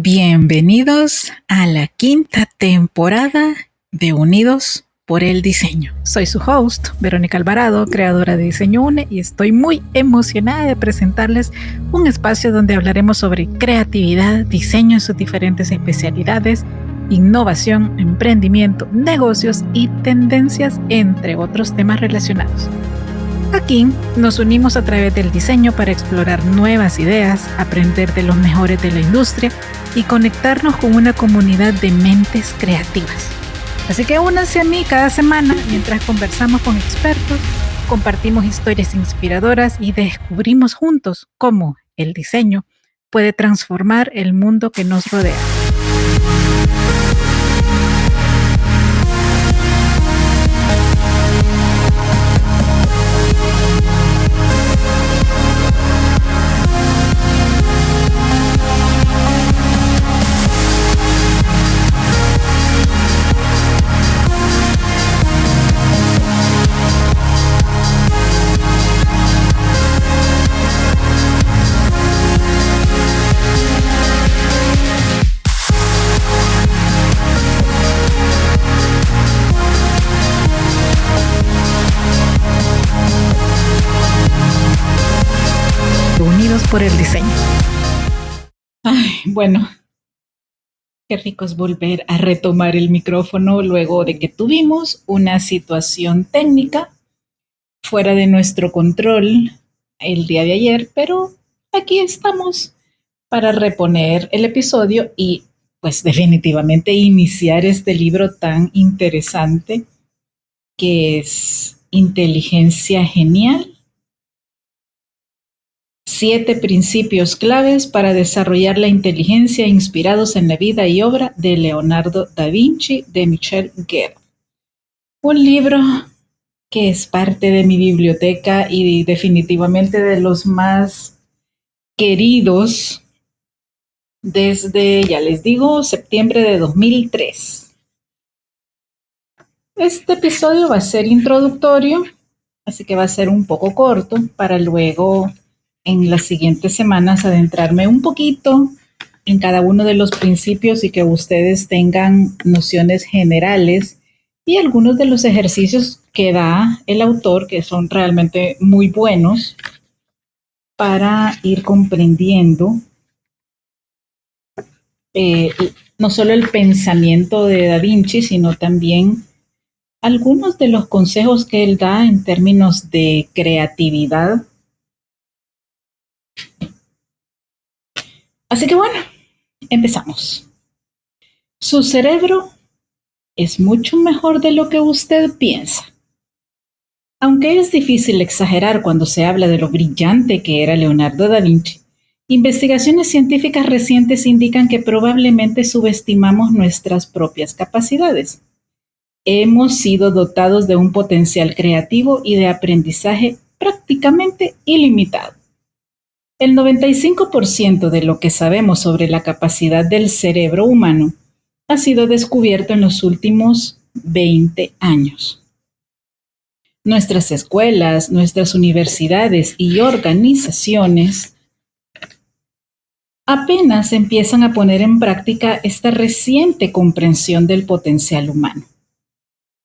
Bienvenidos a la quinta temporada de Unidos por el Diseño. Soy su host, Verónica Alvarado, creadora de Diseño UNE, y estoy muy emocionada de presentarles un espacio donde hablaremos sobre creatividad, diseño en sus diferentes especialidades, innovación, emprendimiento, negocios y tendencias, entre otros temas relacionados. Aquí nos unimos a través del diseño para explorar nuevas ideas, aprender de los mejores de la industria y conectarnos con una comunidad de mentes creativas. Así que únanse a mí cada semana mientras conversamos con expertos, compartimos historias inspiradoras y descubrimos juntos cómo el diseño puede transformar el mundo que nos rodea. Unidos por el diseño. Bueno, qué rico es volver a retomar el micrófono luego de que tuvimos una situación técnica fuera de nuestro control el día de ayer, pero aquí estamos para reponer el episodio y pues definitivamente iniciar este libro tan interesante que es Inteligencia Genial. 7 principios claves para desarrollar la inteligencia inspirados en la vida y obra de Leonardo da Vinci, de Michel Guerre. Un libro que es parte de mi biblioteca y definitivamente de los más queridos desde, ya les digo, septiembre de 2003. Este episodio va a ser introductorio, así que va a ser un poco corto para luego en las siguientes semanas adentrarme un poquito en cada uno de los principios y que ustedes tengan nociones generales y algunos de los ejercicios que da el autor, que son realmente muy buenos para ir comprendiendo no solo el pensamiento de Da Vinci, sino también algunos de los consejos que él da en términos de creatividad. Así que bueno, empezamos. Su cerebro es mucho mejor de lo que usted piensa. Aunque es difícil exagerar cuando se habla de lo brillante que era Leonardo da Vinci, investigaciones científicas recientes indican que probablemente subestimamos nuestras propias capacidades. Hemos sido dotados de un potencial creativo y de aprendizaje prácticamente ilimitado. El 95% de lo que sabemos sobre la capacidad del cerebro humano ha sido descubierto en los últimos 20 años. Nuestras escuelas, nuestras universidades y organizaciones apenas empiezan a poner en práctica esta reciente comprensión del potencial humano.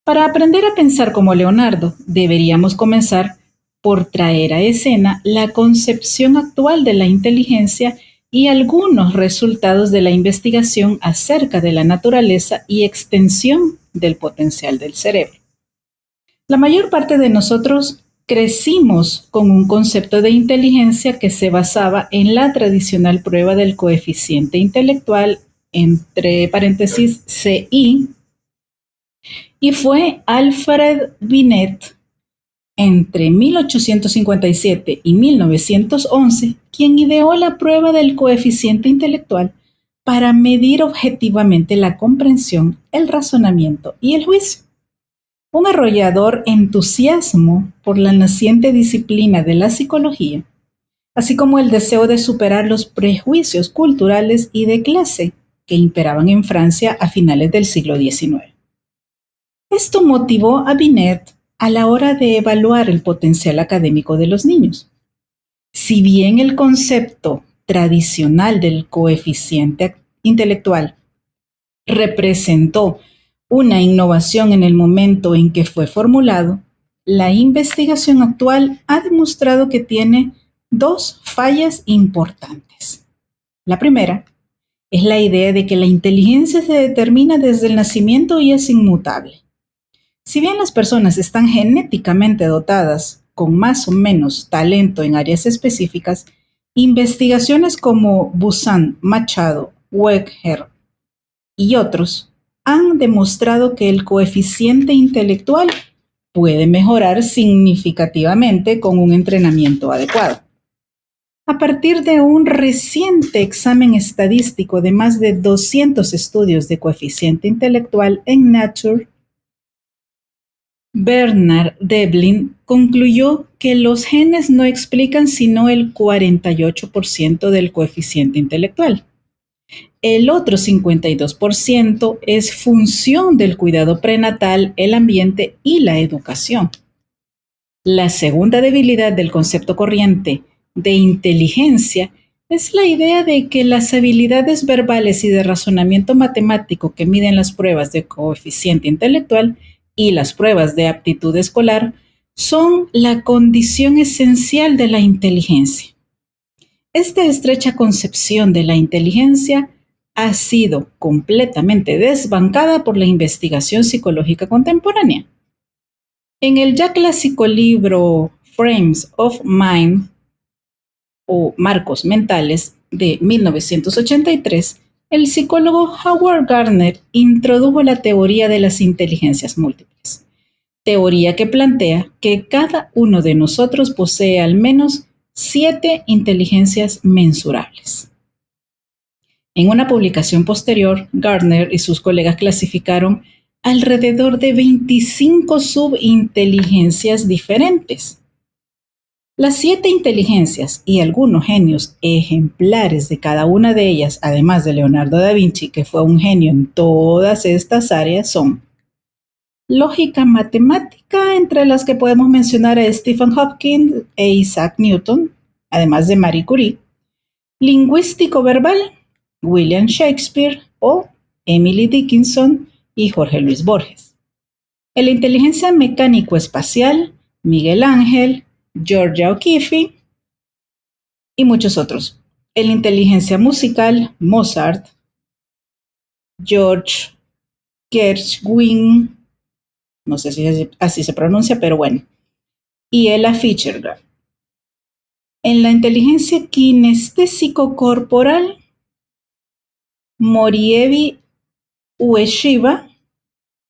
Para aprender a pensar como Leonardo, deberíamos comenzar por traer a escena la concepción actual de la inteligencia y algunos resultados de la investigación acerca de la naturaleza y extensión del potencial del cerebro. La mayor parte de nosotros crecimos con un concepto de inteligencia que se basaba en la tradicional prueba del coeficiente intelectual, entre paréntesis CI, y fue Alfred Binet, entre 1857 y 1911, quien ideó la prueba del coeficiente intelectual para medir objetivamente la comprensión, el razonamiento y el juicio. Un arrollador entusiasmo por la naciente disciplina de la psicología, así como el deseo de superar los prejuicios culturales y de clase que imperaban en Francia a finales del siglo XIX. Esto motivó a Binet a la hora de evaluar el potencial académico de los niños. Si bien el concepto tradicional del coeficiente intelectual representó una innovación en el momento en que fue formulado, la investigación actual ha demostrado que tiene dos fallas importantes. La primera es la idea de que la inteligencia se determina desde el nacimiento y es inmutable. Si bien las personas están genéticamente dotadas con más o menos talento en áreas específicas, investigaciones como Busan, Machado, Wegner y otros han demostrado que el coeficiente intelectual puede mejorar significativamente con un entrenamiento adecuado. A partir de un reciente examen estadístico de más de 200 estudios de coeficiente intelectual en Nature, Bernard Devlin concluyó que los genes no explican sino el 48% del coeficiente intelectual. El otro 52% es función del cuidado prenatal, el ambiente y la educación. La segunda debilidad del concepto corriente de inteligencia es la idea de que las habilidades verbales y de razonamiento matemático que miden las pruebas de coeficiente intelectual y las pruebas de aptitud escolar son la condición esencial de la inteligencia. Esta estrecha concepción de la inteligencia ha sido completamente desbancada por la investigación psicológica contemporánea. En el ya clásico libro Frames of Mind o Marcos Mentales de 1983, el psicólogo Howard Gardner introdujo la teoría de las inteligencias múltiples, teoría que plantea que cada uno de nosotros posee al menos 7 inteligencias mensurables. En una publicación posterior, Gardner y sus colegas clasificaron alrededor de 25 subinteligencias diferentes. Las 7 inteligencias y algunos genios ejemplares de cada una de ellas, además de Leonardo da Vinci, que fue un genio en todas estas áreas, son lógica matemática, entre las que podemos mencionar a Stephen Hopkins e Isaac Newton, además de Marie Curie, lingüístico verbal, William Shakespeare o Emily Dickinson y Jorge Luis Borges. En la inteligencia mecánico-espacial, Miguel Ángel, Georgia O'Keeffe y muchos otros. En la inteligencia musical, Mozart, George Gershwin, no sé si así se pronuncia, pero bueno, y Ella Fitzgerald. En la inteligencia kinestésico-corporal, Morievi Ueshiba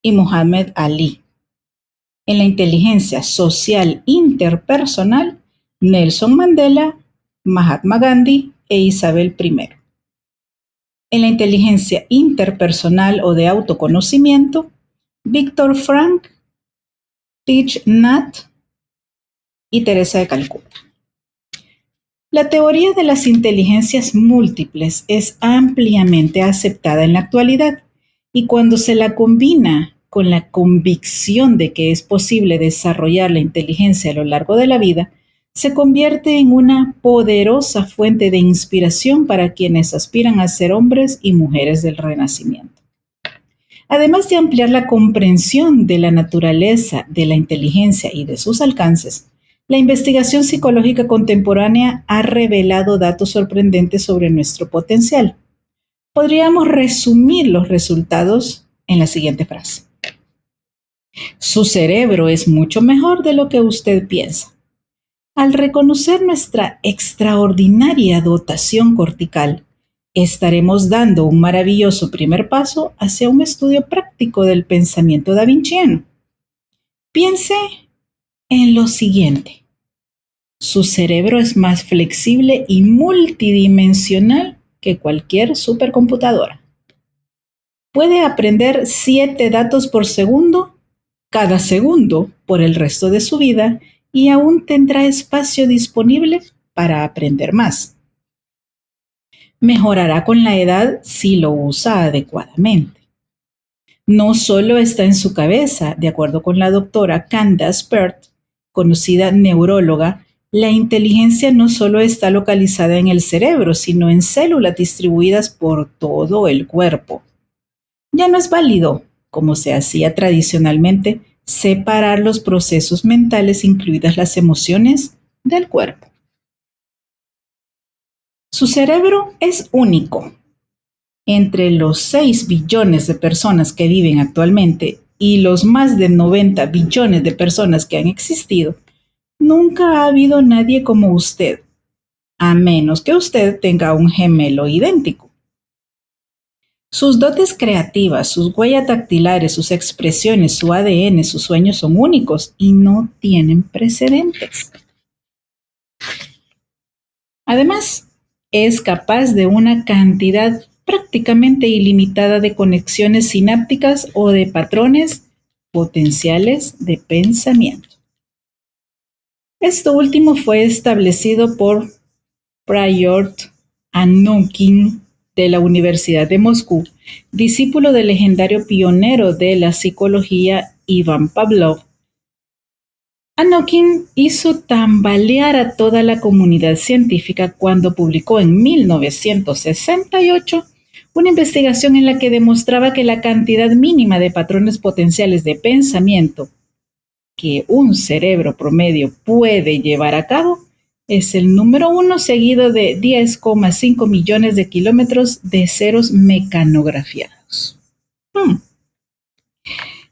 y Muhammad Ali. En la inteligencia social interpersonal, Nelson Mandela, Mahatma Gandhi e Isabel I. En la inteligencia interpersonal o de autoconocimiento, Viktor Frankl, Thich Nhat y Teresa de Calcuta. La teoría de las inteligencias múltiples es ampliamente aceptada en la actualidad y cuando se la combina con la convicción de que es posible desarrollar la inteligencia a lo largo de la vida, se convierte en una poderosa fuente de inspiración para quienes aspiran a ser hombres y mujeres del Renacimiento. Además de ampliar la comprensión de la naturaleza de la inteligencia y de sus alcances, la investigación psicológica contemporánea ha revelado datos sorprendentes sobre nuestro potencial. Podríamos resumir los resultados en la siguiente frase. Su cerebro es mucho mejor de lo que usted piensa. Al reconocer nuestra extraordinaria dotación cortical, estaremos dando un maravilloso primer paso hacia un estudio práctico del pensamiento davinciano. Piense en lo siguiente. Su cerebro es más flexible y multidimensional que cualquier supercomputadora. Puede aprender 7 datos por segundo, cada segundo, por el resto de su vida y aún tendrá espacio disponible para aprender más. Mejorará con la edad si lo usa adecuadamente. No solo está en su cabeza, de acuerdo con la doctora Candace Pert, conocida neuróloga La inteligencia no solo está localizada en el cerebro, sino en células distribuidas por todo el cuerpo. Ya no es válido, como se hacía tradicionalmente, separar los procesos mentales, incluidas las emociones, del cuerpo. Su cerebro es único. Entre los 6 billones de personas que viven actualmente y los más de 90 billones de personas que han existido, nunca ha habido nadie como usted, a menos que usted tenga un gemelo idéntico. Sus dotes creativas, sus huellas dactilares, sus expresiones, su ADN, sus sueños son únicos y no tienen precedentes. Además, es capaz de una cantidad prácticamente ilimitada de conexiones sinápticas o de patrones potenciales de pensamiento. Esto último fue establecido por Pyotr Anokhin de la Universidad de Moscú, discípulo del legendario pionero de la psicología Ivan Pavlov. Anokhin hizo tambalear a toda la comunidad científica cuando publicó en 1968 una investigación en la que demostraba que la cantidad mínima de patrones potenciales de pensamiento que un cerebro promedio puede llevar a cabo es el número 1 seguido de 10,5 millones de kilómetros de ceros mecanografiados.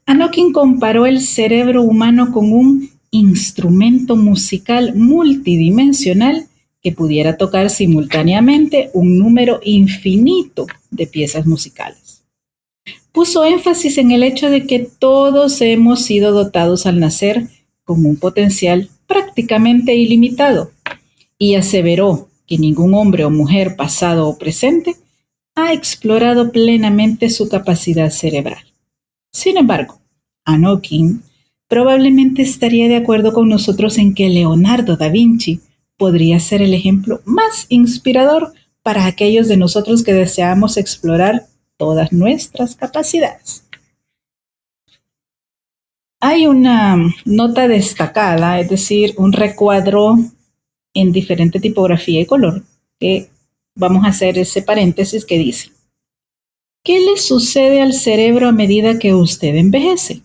Anokhin comparó el cerebro humano con un instrumento musical multidimensional que pudiera tocar simultáneamente un número infinito de piezas musicales. Puso énfasis en el hecho de que todos hemos sido dotados al nacer con un potencial prácticamente ilimitado y aseveró que ningún hombre o mujer pasado o presente ha explorado plenamente su capacidad cerebral. Sin embargo, Anokhin probablemente estaría de acuerdo con nosotros en que Leonardo da Vinci podría ser el ejemplo más inspirador para aquellos de nosotros que deseamos explorar todas nuestras capacidades. Hay una nota destacada, es decir, un recuadro en diferente tipografía y color, que vamos a hacer ese paréntesis que dice: ¿qué le sucede al cerebro a medida que usted envejece?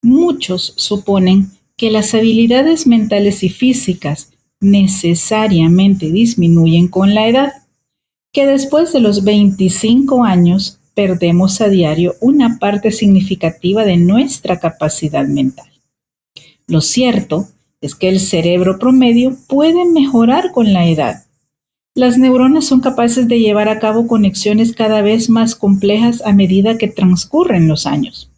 Muchos suponen que las habilidades mentales y físicas necesariamente disminuyen con la edad, que después de los 25 años perdemos a diario una parte significativa de nuestra capacidad mental. Lo cierto es que el cerebro promedio puede mejorar con la edad. Las neuronas son capaces de llevar a cabo conexiones cada vez más complejas a medida que transcurren los años.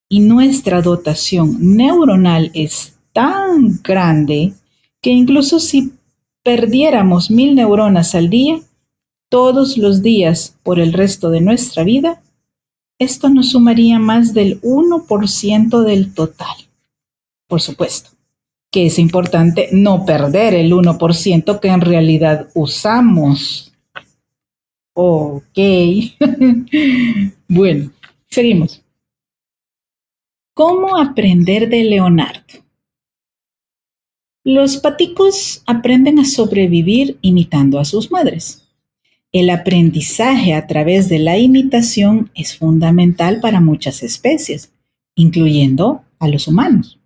Y nuestra dotación neuronal es tan grande que incluso si perdiéramos 1000 neuronas al día, todos los días por el resto de nuestra vida, esto nos sumaría más del 1% del total. Por supuesto que es importante no perder el 1% que en realidad usamos. Ok. Bueno, seguimos. ¿Cómo aprender de Leonardo? Los paticos aprenden a sobrevivir imitando a sus madres. El aprendizaje a través de la imitación es fundamental para muchas especies, incluyendo a los humanos.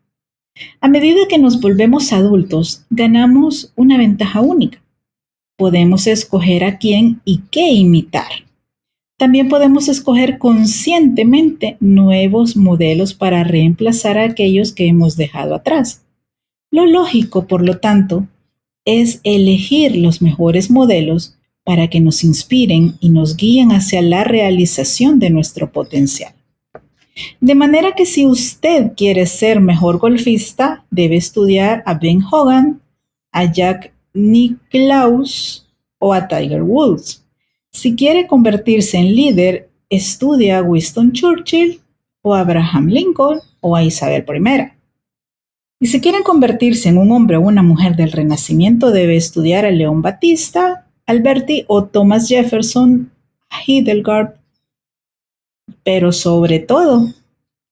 A medida que nos volvemos adultos, ganamos una ventaja única. Podemos escoger a quién y qué imitar. También podemos escoger conscientemente nuevos modelos para reemplazar a aquellos que hemos dejado atrás. Lo lógico, por lo tanto, es elegir los mejores modelos para que nos inspiren y nos guíen hacia la realización de nuestro potencial. De manera que si usted quiere ser mejor golfista, debe estudiar a Ben Hogan, a Jack Nicklaus o a Tiger Woods. Si quiere convertirse en líder, estudia a Winston Churchill o a Abraham Lincoln o a Isabel I. Y si quieren convertirse en un hombre o una mujer del Renacimiento, debe estudiar a León Battista, Alberti o Thomas Jefferson, a Hildegard, pero sobre todo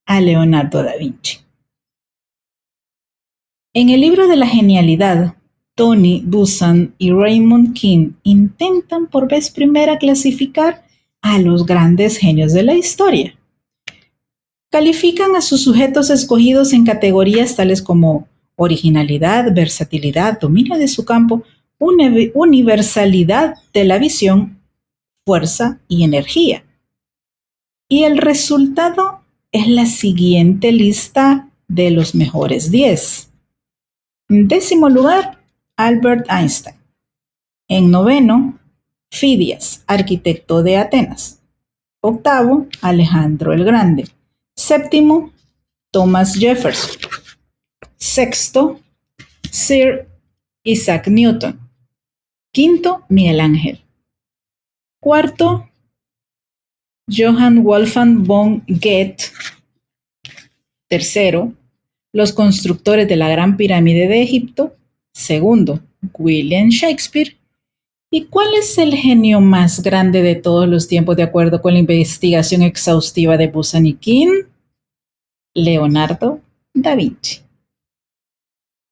a Leonardo da Vinci. En el libro de la genialidad, Tony Buzan y Raymond King intentan por vez primera clasificar a los grandes genios de la historia. Califican a sus sujetos escogidos en categorías tales como originalidad, versatilidad, dominio de su campo, universalidad de la visión, fuerza y energía. Y el resultado es la siguiente lista de los mejores 10. En 10º lugar, Albert Einstein. En 9º, Fidias, arquitecto de Atenas. 8º, Alejandro el Grande. 7º, Thomas Jefferson. 6º, Sir Isaac Newton. 5º, Miguel Ángel. 4º, Johann Wolfgang von Goethe. 3º, los constructores de la Gran Pirámide de Egipto. 2º, William Shakespeare. ¿Y cuál es el genio más grande de todos los tiempos de acuerdo con la investigación exhaustiva de Buzan y King? Leonardo da Vinci.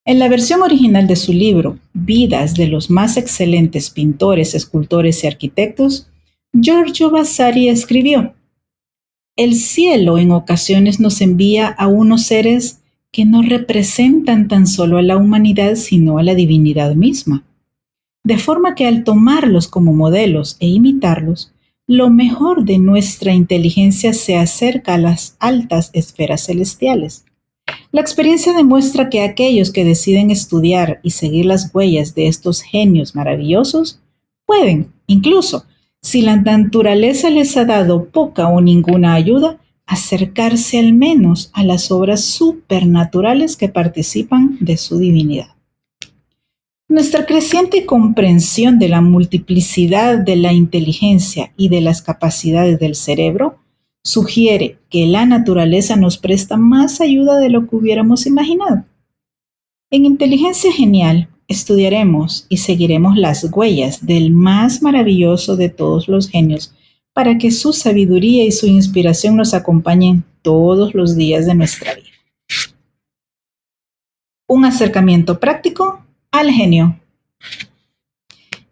En la versión original de su libro, Vidas de los más excelentes pintores, escultores y arquitectos, Giorgio Vasari escribió: el cielo en ocasiones nos envía a unos seres que no representan tan solo a la humanidad, sino a la divinidad misma. De forma que al tomarlos como modelos e imitarlos, lo mejor de nuestra inteligencia se acerca a las altas esferas celestiales. La experiencia demuestra que aquellos que deciden estudiar y seguir las huellas de estos genios maravillosos pueden, incluso si la naturaleza les ha dado poca o ninguna ayuda, acercarse al menos a las obras supernaturales que participan de su divinidad. Nuestra creciente comprensión de la multiplicidad de la inteligencia y de las capacidades del cerebro sugiere que la naturaleza nos presta más ayuda de lo que hubiéramos imaginado. En Inteligencia Genial estudiaremos y seguiremos las huellas del más maravilloso de todos los genios para que su sabiduría y su inspiración nos acompañen todos los días de nuestra vida. Un acercamiento práctico al genio.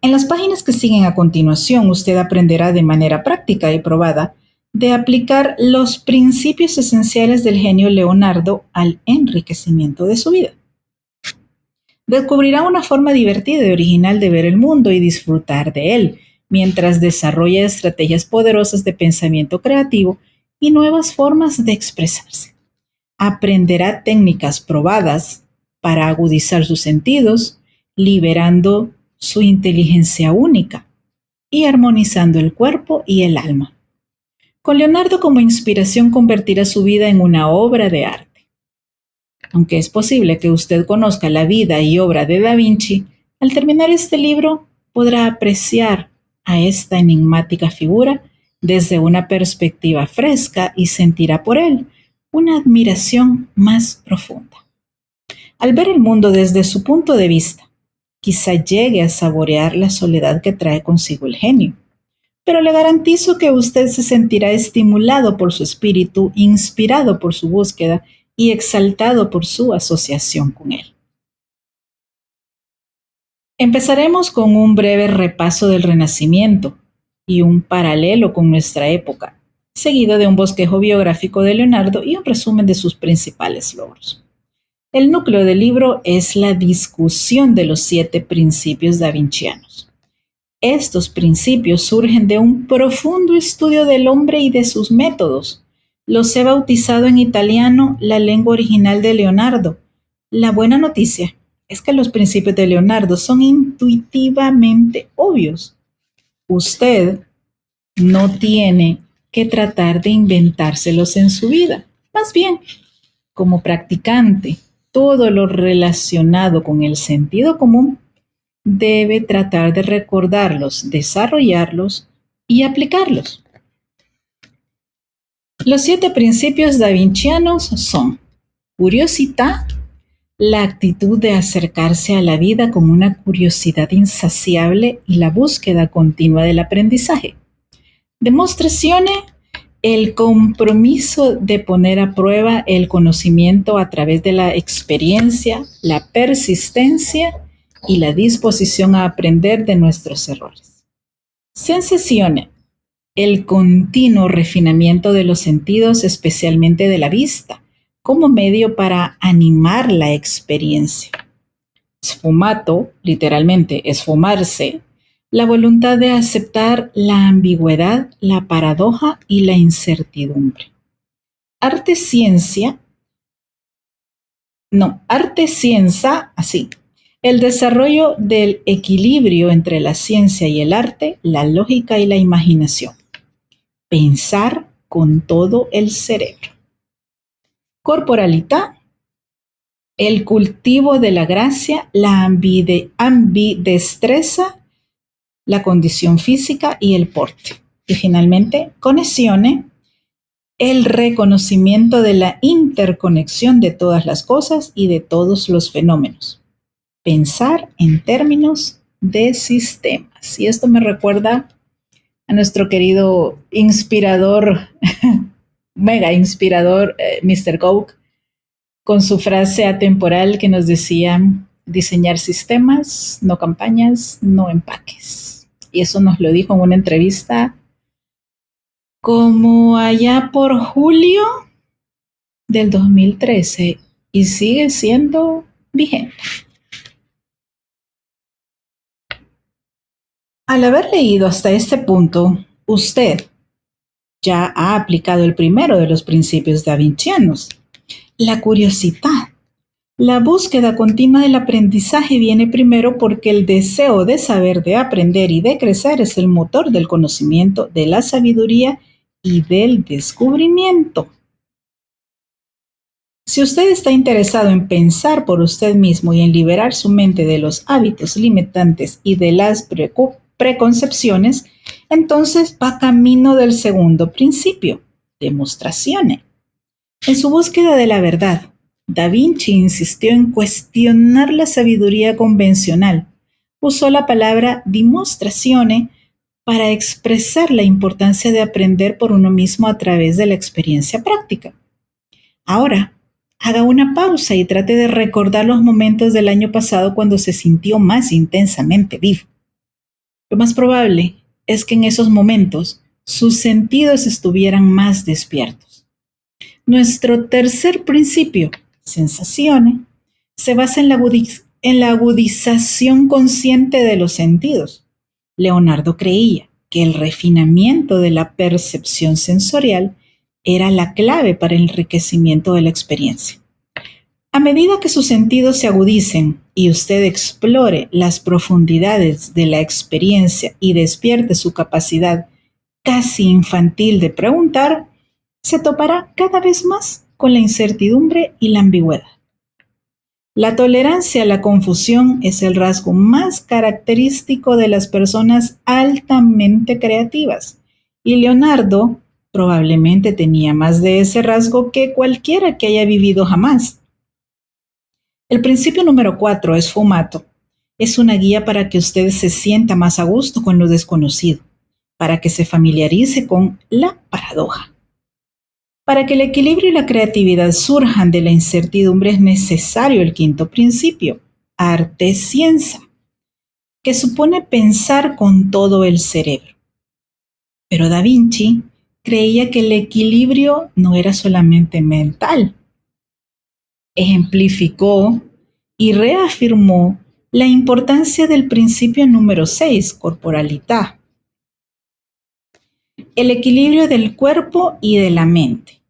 En las páginas que siguen a continuación, usted aprenderá de manera práctica y probada de aplicar los principios esenciales del genio Leonardo al enriquecimiento de su vida. Descubrirá una forma divertida y original de ver el mundo y disfrutar de él, mientras desarrolla estrategias poderosas de pensamiento creativo y nuevas formas de expresarse. Aprenderá técnicas probadas para agudizar sus sentidos, liberando su inteligencia única y armonizando el cuerpo y el alma. Con Leonardo como inspiración convertirá su vida en una obra de arte. Aunque es posible que usted conozca la vida y obra de Da Vinci, al terminar este libro podrá apreciar a esta enigmática figura desde una perspectiva fresca y sentirá por él una admiración más profunda. Al ver el mundo desde su punto de vista, quizá llegue a saborear la soledad que trae consigo el genio, pero le garantizo que usted se sentirá estimulado por su espíritu, inspirado por su búsqueda y exaltado por su asociación con él. Empezaremos con un breve repaso del Renacimiento y un paralelo con nuestra época, seguido de un bosquejo biográfico de Leonardo y un resumen de sus principales logros. El núcleo del libro es la discusión de los 7 principios davincianos. Estos principios surgen de un profundo estudio del hombre y de sus métodos. Los he bautizado en italiano la lengua original de Leonardo. La buena noticia es que los principios de Leonardo son intuitivamente obvios. Usted no tiene que tratar de inventárselos en su vida. Más bien, como practicante, todo lo relacionado con el sentido común debe tratar de recordarlos, desarrollarlos y aplicarlos. Los 7 principios davincianos son: curiosità, la actitud de acercarse a la vida con una curiosidad insaciable y la búsqueda continua del aprendizaje; demostrazione, El compromiso de poner a prueba el conocimiento a través de la experiencia, la persistencia y la disposición a aprender de nuestros errores. Sensazione, el continuo refinamiento de los sentidos, especialmente de la vista, como medio para animar la experiencia. Sfumato, literalmente esfumarse, la voluntad de aceptar la ambigüedad, la paradoja y la incertidumbre. Arte ciencia, así. El desarrollo del equilibrio entre la ciencia y el arte, la lógica y la imaginación. Pensar con todo el cerebro. Corporalidad, el cultivo de la gracia, la ambidestreza, la condición física y el porte. Y finalmente, connessione, el reconocimiento de la interconexión de todas las cosas y de todos los fenómenos. Pensar en términos de sistemas. Y esto me recuerda a nuestro querido inspirador, mega inspirador, Mr. Coke, con su frase atemporal que nos decía: diseñar sistemas, no campañas, no empaques. Y eso nos lo dijo en una entrevista como allá por julio del 2013 y sigue siendo vigente. Al haber leído hasta este punto, usted ya ha aplicado el primero de los principios davincianos, la curiosidad. La búsqueda continua del aprendizaje viene primero porque el deseo de saber, de aprender y de crecer es el motor del conocimiento, de la sabiduría y del descubrimiento. Si usted está interesado en pensar por usted mismo y en liberar su mente de los hábitos limitantes y de las preconcepciones, entonces va camino del segundo principio, demostrazione. En su búsqueda de la verdad, Da Vinci insistió en cuestionar la sabiduría convencional. Usó la palabra dimostrazione para expresar la importancia de aprender por uno mismo a través de la experiencia práctica. Ahora, haga una pausa y trate de recordar los momentos del año pasado cuando se sintió más intensamente vivo. Lo más probable es que en esos momentos sus sentidos estuvieran más despiertos. Nuestro tercer principio, sensazione, se basa en la agudización consciente de los sentidos. Leonardo creía que el refinamiento de la percepción sensorial era la clave para el enriquecimiento de la experiencia. A medida que sus sentidos se agudicen y usted explore las profundidades de la experiencia y despierte su capacidad casi infantil de preguntar, se topará cada vez más con la incertidumbre y la ambigüedad. La tolerancia a la confusión es el rasgo más característico de las personas altamente creativas, y Leonardo probablemente tenía más de ese rasgo que cualquiera que haya vivido jamás. El principio número 4 es Sfumato. Es una guía para que usted se sienta más a gusto con lo desconocido, para que se familiarice con la paradoja. Para que el equilibrio y la creatividad surjan de la incertidumbre es necesario el quinto principio, arte ciencia, que supone pensar con todo el cerebro. Pero Da Vinci creía que el equilibrio no era solamente mental. Ejemplificó y reafirmó la importancia del principio número 6, corporalidad, el equilibrio del cuerpo y de la mente.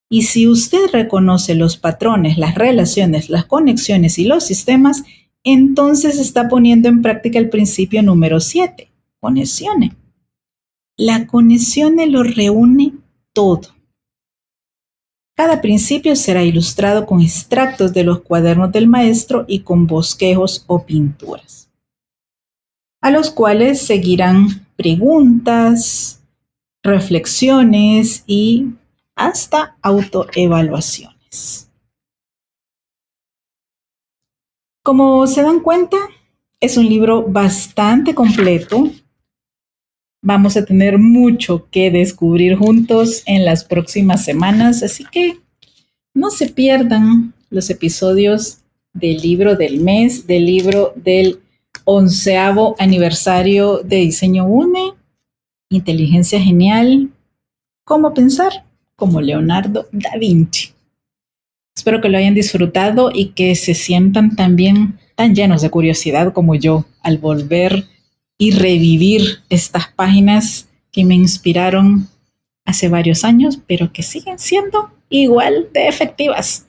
Y si usted reconoce los patrones, las relaciones, las conexiones y los sistemas, entonces está poniendo en práctica el principio número 7, conexione. La conexione lo reúne todo. Cada principio será ilustrado con extractos de los cuadernos del maestro y con bosquejos o pinturas, a los cuales seguirán preguntas, reflexiones y hasta autoevaluaciones. Como se dan cuenta, es un libro bastante completo Vamos a tener mucho que descubrir juntos en las próximas semanas, así que no se pierdan los episodios del libro del mes, del libro del 11º aniversario de Diseño UNE, Inteligencia Genial, Cómo pensar como Leonardo da Vinci. Espero que lo hayan disfrutado y que se sientan también tan llenos de curiosidad como yo al volver y revivir estas páginas que me inspiraron hace varios años, pero que siguen siendo igual de efectivas.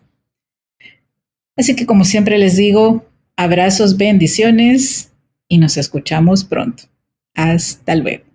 Así que como siempre les digo, abrazos, bendiciones y nos escuchamos pronto. Hasta luego.